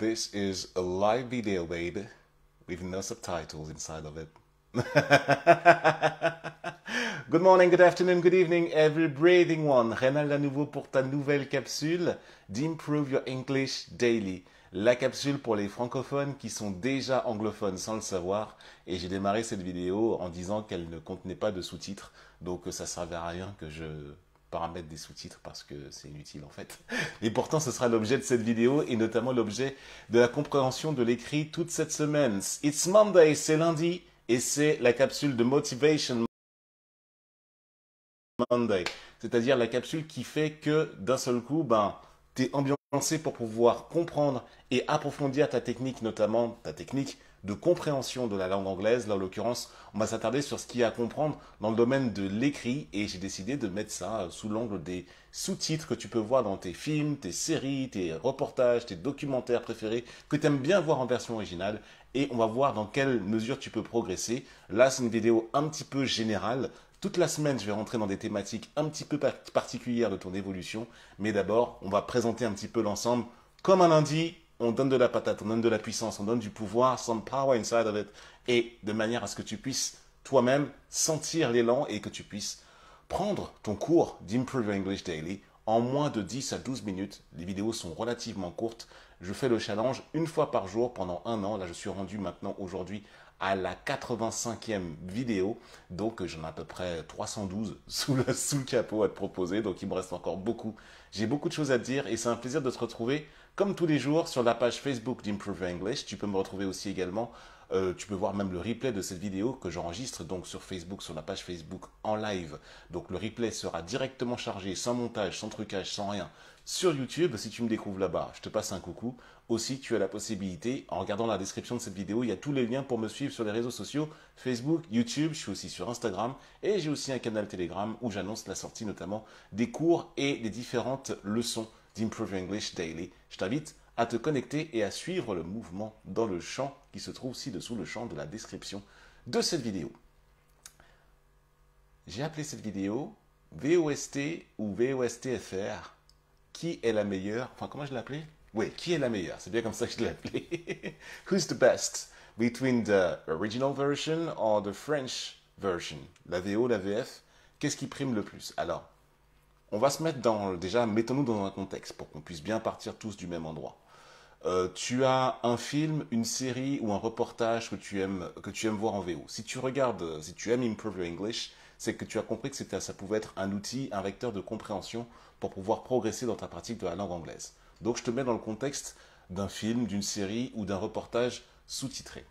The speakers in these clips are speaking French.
This is a live video, baby, with no subtitles inside of it. Good morning, good afternoon, good evening, every breathing one. Rénal à nouveau pour ta nouvelle capsule d'Improve Your English Daily. La capsule pour les francophones qui sont déjà anglophones sans le savoir. Et j'ai démarré cette vidéo en disant qu'elle ne contenait pas de sous-titres. Donc ça ne servait à rien que je paramètre des sous-titres parce que c'est inutile en fait. Et pourtant ce sera l'objet de cette vidéo et notamment l'objet de la compréhension de l'écrit toute cette semaine. It's Monday, c'est lundi et c'est la capsule de Motivation Monday. C'est-à-dire la capsule qui fait que d'un seul coup, t'es ambiancé pour pouvoir comprendre et approfondir ta technique, notamment ta technique de compréhension de la langue anglaise. Là, en l'occurrence, on va s'attarder sur ce qu'il y a à comprendre dans le domaine de l'écrit et j'ai décidé de mettre ça sous l'angle des sous-titres que tu peux voir dans tes films, tes séries, tes reportages, tes documentaires préférés que tu aimes bien voir en version originale et on va voir dans quelle mesure tu peux progresser. Là, c'est une vidéo un petit peu générale. Toute la semaine, je vais rentrer dans des thématiques un petit peu particulières de ton évolution. Mais d'abord, on va présenter un petit peu l'ensemble. Comme un lundi, on donne de la patate, on donne de la puissance, on donne du pouvoir, some power inside of it. Et de manière à ce que tu puisses toi-même sentir l'élan et que tu puisses prendre ton cours d'Improve Your English Daily en moins de 10 à 12 minutes. Les vidéos sont relativement courtes. Je fais le challenge une fois par jour pendant un an. Là, je suis rendu maintenant aujourd'hui à la 85e vidéo. Donc, j'en ai à peu près 312 sous le capot à te proposer. Donc, il me reste encore beaucoup. J'ai beaucoup de choses à te dire et c'est un plaisir de te retrouver comme tous les jours sur la page Facebook d'Improve Your English. Tu peux me retrouver aussi également. Tu peux voir même le replay de cette vidéo que j'enregistre donc sur Facebook, sur la page Facebook en live. Donc le replay sera directement chargé, sans montage, sans trucage, sans rien, sur YouTube. Si tu me découvres là-bas, je te passe un coucou. Aussi, tu as la possibilité, en regardant la description de cette vidéo, il y a tous les liens pour me suivre sur les réseaux sociaux, Facebook, YouTube, je suis aussi sur Instagram et j'ai aussi un canal Telegram où j'annonce la sortie notamment des cours et des différentes leçons d'Improve Your English Daily. Je t'invite à te connecter et à suivre le mouvement dans le champ qui se trouve ci-dessous le champ de la description de cette vidéo. J'ai appelé cette vidéo VOST ou VOSTFR. Qui est la meilleure? Enfin, comment je l'ai appelé? Oui, qui est la meilleure? C'est bien comme ça que je l'ai appelé. Who's the best between the original version or the French version? La VO, la VF, qu'est-ce qui prime le plus? Alors, on va se mettre déjà, mettons-nous dans un contexte pour qu'on puisse bien partir tous du même endroit. Tu as un film, une série ou un reportage que tu aimes voir en VO. Si tu regardes, si tu aimes Improve Your English, c'est que tu as compris que ça pouvait être un outil, un vecteur de compréhension pour pouvoir progresser dans ta pratique de la langue anglaise. Donc je te mets dans le contexte d'un film, d'une série ou d'un reportage sous-titré.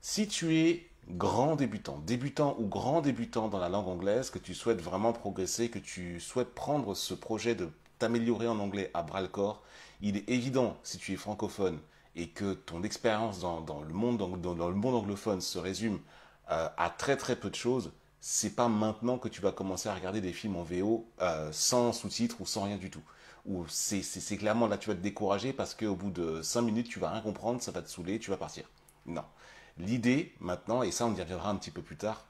Si tu es débutant ou grand débutant dans la langue anglaise, que tu souhaites vraiment progresser, que tu souhaites prendre ce projet de t'améliorer en anglais à bras-le-corps, il est évident, si tu es francophone et que ton expérience dans le monde anglophone se résume à très très peu de choses, c'est pas maintenant que tu vas commencer à regarder des films en VO sans sous-titres ou sans rien du tout. Ou c'est clairement là tu vas te décourager parce qu'au bout de 5 minutes tu vas rien comprendre, ça va te saouler, tu vas partir. Non. L'idée maintenant, et ça on y reviendra un petit peu plus tard,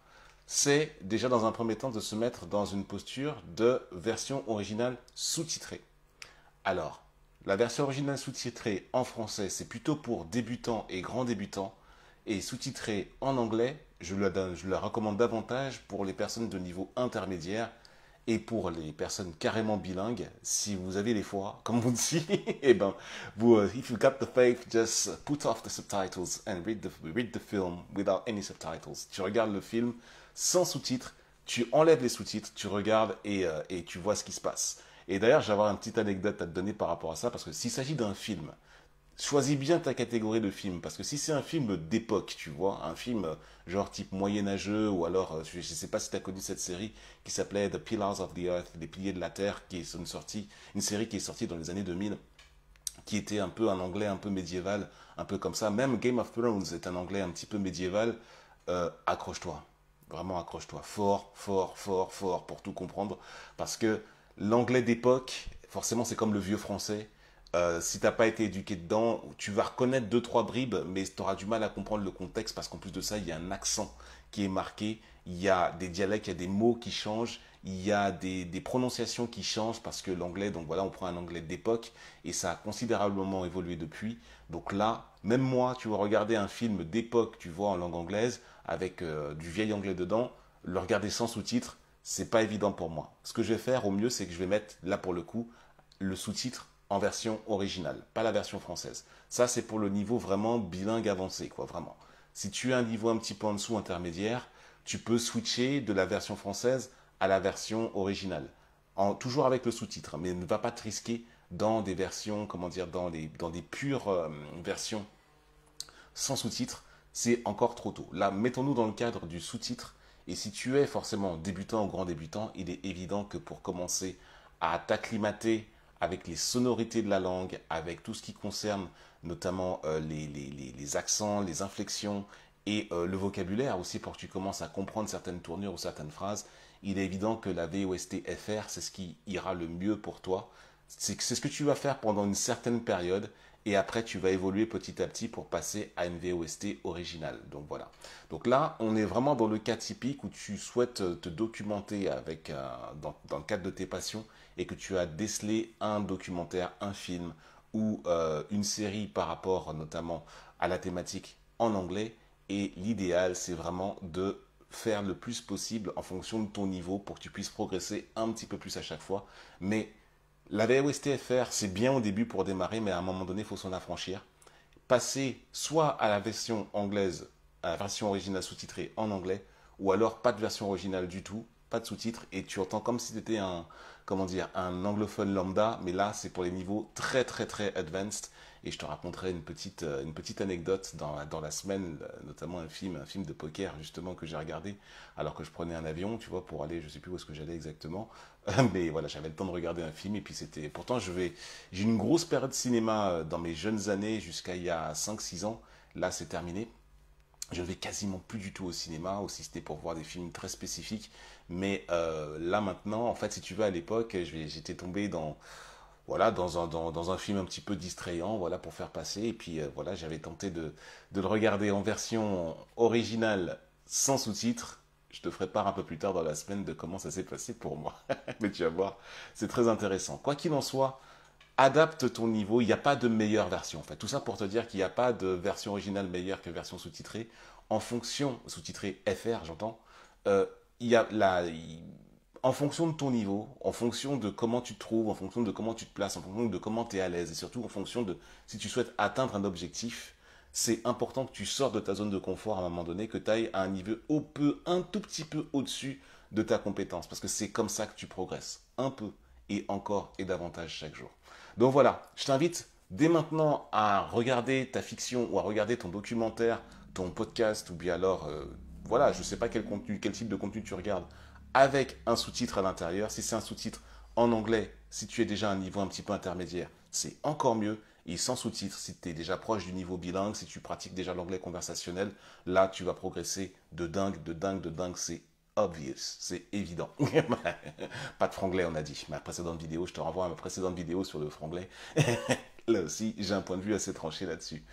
c'est déjà dans un premier temps de se mettre dans une posture de version originale sous-titrée. Alors, la version originale sous-titrée en français, c'est plutôt pour débutants et grands débutants, et sous-titrée en anglais, je la recommande davantage pour les personnes de niveau intermédiaire et pour les personnes carrément bilingues. Si vous avez les foi, comme on dit, eh ben, if you got the faith, just put off the subtitles and read the film without any subtitles. Tu regardes le film sans sous-titres, tu enlèves les sous-titres, tu regardes et tu vois ce qui se passe. Et d'ailleurs, j'ai avoir une petite anecdote à te donner par rapport à ça, parce que s'il s'agit d'un film, choisis bien ta catégorie de film, parce que si c'est un film d'époque, tu vois, un film genre type moyenâgeux, ou alors, je ne sais pas si tu as connu cette série qui s'appelait The Pillars of the Earth, les piliers de la Terre, qui est une série qui est sortie dans les années 2000, qui était un peu un anglais un peu médiéval, un peu comme ça. Même Game of Thrones est un anglais un petit peu médiéval. Accroche-toi, vraiment accroche-toi, fort, fort, fort, fort, pour tout comprendre, parce que l'anglais d'époque, forcément, c'est comme le vieux français. Si t'as pas été éduqué dedans, tu vas reconnaître deux trois bribes, mais tu auras du mal à comprendre le contexte parce qu'en plus de ça, il y a un accent qui est marqué, il y a des dialectes, il y a des mots qui changent, il y a des prononciations qui changent parce que l'anglais, donc voilà, on prend un anglais d'époque et ça a considérablement évolué depuis. Donc là, même moi, tu vois, regarder un film d'époque, tu vois, en langue anglaise, avec du vieil anglais dedans, le regarder sans sous-titres, c'est pas évident pour moi. Ce que je vais faire au mieux, c'est que je vais mettre, là pour le coup, le sous-titre en version originale, pas la version française. Ça, c'est pour le niveau vraiment bilingue avancé, quoi, vraiment. Si tu as un niveau un petit peu en dessous intermédiaire, tu peux switcher de la version française à la version originale. Toujours avec le sous-titre, mais ne va pas te risquer dans des versions, comment dire, dans des pures versions sans sous-titres, c'est encore trop tôt. Là, mettons-nous dans le cadre du sous-titre. Et si tu es forcément débutant ou grand débutant, il est évident que pour commencer à t'acclimater avec les sonorités de la langue, avec tout ce qui concerne notamment les accents, les inflexions et le vocabulaire aussi pour que tu commences à comprendre certaines tournures ou certaines phrases, il est évident que la VOST FR, c'est ce qui ira le mieux pour toi. C'est ce que tu vas faire pendant une certaine période et après tu vas évoluer petit à petit pour passer à une VOST originale. Donc voilà. Donc là, on est vraiment dans le cas typique où tu souhaites te documenter avec, dans le cadre de tes passions et que tu as décelé un documentaire, un film ou une série par rapport notamment à la thématique en anglais. Et l'idéal, c'est vraiment de faire le plus possible en fonction de ton niveau pour que tu puisses progresser un petit peu plus à chaque fois. Mais la VOST-FR, c'est bien au début pour démarrer, mais à un moment donné, il faut s'en affranchir. Passer soit à la version anglaise, à la version originale sous-titrée en anglais, ou alors pas de version originale du tout, pas de sous-titres, et tu entends comme si tu étais un, comment dire, un anglophone lambda, mais là, c'est pour les niveaux très, très, très advanced. Et je te raconterai une petite anecdote dans la semaine, notamment un film de poker justement que j'ai regardé alors que je prenais un avion, tu vois, pour aller, je sais plus où est-ce que j'allais exactement, mais voilà, j'avais le temps de regarder un film et puis c'était, pourtant j'ai une grosse période cinéma dans mes jeunes années jusqu'à il y a 5 6 ans, là c'est terminé. Je ne vais quasiment plus du tout au cinéma, aussi c'était pour voir des films très spécifiques. Mais là maintenant, en fait, si tu veux, à l'époque, j'étais tombé voilà, dans un film un petit peu distrayant, voilà, pour faire passer. Et puis voilà, j'avais tenté de le regarder en version originale sans sous-titres. Je te ferai part un peu plus tard dans la semaine de comment ça s'est passé pour moi. Mais tu vas voir, c'est très intéressant. Quoi qu'il en soit, adapte ton niveau. Il n'y a pas de meilleure version. En fait, tout ça pour te dire qu'il n'y a pas de version originale meilleure que version sous-titrée. En fonction, sous-titrée FR, j'entends, euh, il y a en fonction de ton niveau, en fonction de comment tu te trouves, en fonction de comment tu te places, en fonction de comment tu es à l'aise, et surtout en fonction de si tu souhaites atteindre un objectif, c'est important que tu sortes de ta zone de confort à un moment donné, que tu ailles à un niveau un tout petit peu au-dessus de ta compétence, parce que c'est comme ça que tu progresses, un peu, et encore, et davantage chaque jour. Donc voilà, je t'invite dès maintenant à regarder ta fiction ou à regarder ton documentaire, ton podcast, ou bien alors, voilà, je ne sais pas quel contenu, quel type de contenu tu regardes, avec un sous-titre à l'intérieur. Si c'est un sous-titre en anglais, si tu es déjà à un niveau un petit peu intermédiaire, c'est encore mieux. Et sans sous-titres, si tu es déjà proche du niveau bilingue, si tu pratiques déjà l'anglais conversationnel, là, tu vas progresser de dingue, de dingue, de dingue. C'est obvious, c'est évident. Pas de franglais, on a dit. Ma précédente vidéo, je te renvoie à ma précédente vidéo sur le franglais. Là aussi, j'ai un point de vue assez tranché là-dessus.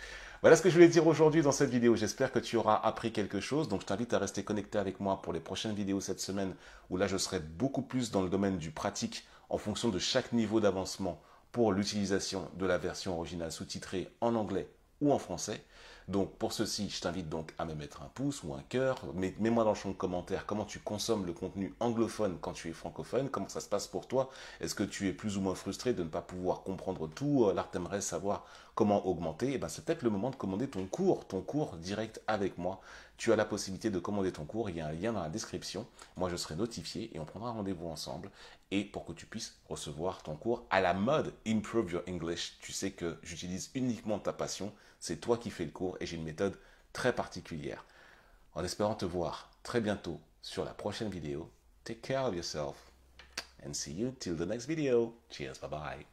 Voilà ce que je voulais dire aujourd'hui dans cette vidéo. J'espère que tu auras appris quelque chose. Donc je t'invite à rester connecté avec moi pour les prochaines vidéos cette semaine où là je serai beaucoup plus dans le domaine du pratique en fonction de chaque niveau d'avancement pour l'utilisation de la version originale sous-titrée en anglais ou en français. Donc pour ceci, je t'invite donc à me mettre un pouce ou un cœur. Mets-moi dans le champ de commentaires comment tu consommes le contenu anglophone quand tu es francophone, comment ça se passe pour toi. Est-ce que tu es plus ou moins frustré de ne pas pouvoir comprendre tout? Là, tu aimerais savoir comment augmenter. Et ben, c'est peut-être le moment de commander ton cours direct avec moi. Tu as la possibilité de commander ton cours, il y a un lien dans la description. Moi, je serai notifié et on prendra rendez-vous ensemble. Et pour que tu puisses recevoir ton cours à la mode Improve Your English, tu sais que j'utilise uniquement ta passion. C'est toi qui fais le cours et j'ai une méthode très particulière. En espérant te voir très bientôt sur la prochaine vidéo. Take care of yourself and see you till the next video. Cheers, bye bye.